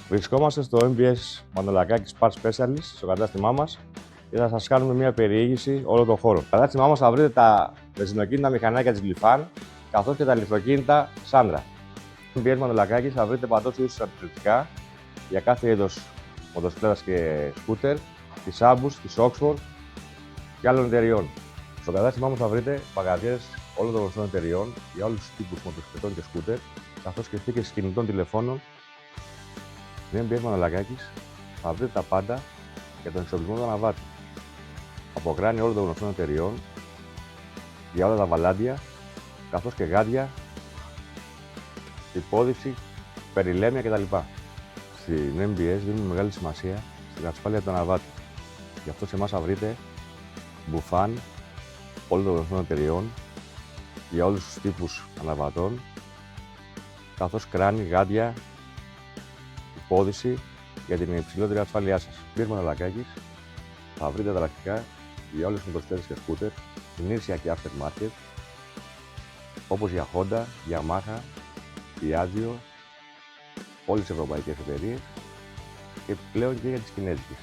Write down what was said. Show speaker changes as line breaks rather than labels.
Βρισκόμαστε στο MBS Μανολακάκης Parts Specialist, στο κατάστημά μας, και θα σας κάνουμε μια περιήγηση όλο τον χώρο. Στο κατάστημά μας θα βρείτε τα βενζινοκίνητα μηχανάκια της Glifan, καθώς και τα ηλεκτροκίνητα Sandra. Στο MBS Μανολακάκης θα βρείτε παντός είδους αντιπληκτικά για κάθε είδος μοτοσυκλέτας και σκούτερ, της Abus, της Oxford και άλλων εταιριών. Στο κατάστημά μας θα βρείτε παγαδιές όλων των γνωστών εταιριών για όλους τους τύπους μοτοσυκλετών και σκούτερ, καθώς και θήκες κινητών τηλεφώνων. Στην MBS Μανολακάκης θα βρείτε τα πάντα για τον εξοπλισμό του αναβάτη. Από κράνη όλων των γνωστών εταιριών για όλα τα βαλάντια, καθώς και γάντια, υπόδειξη, περιλέμια κτλ. Στην MBS δίνουμε μεγάλη σημασία στην ασφάλεια του αναβάτη. Γι' αυτό σε εμάς θα βρείτε μπουφάν όλων των γνωστών εταιριών για όλους τους τύπους αναβατών, καθώς κράνη, γάντια, υπόδειση για την υψηλότερη ασφάλειά σας. Στην MBS Μανολακάκης θα βρείτε ανταλλακτικά για όλες τις μοτοσυκλέτες και σκούτερ, γνήσια και aftermarket, όπως για Honda, Yamaha, Piaggio, όλες τις ευρωπαϊκές εταιρείες και πλέον και για τις κινέζικες.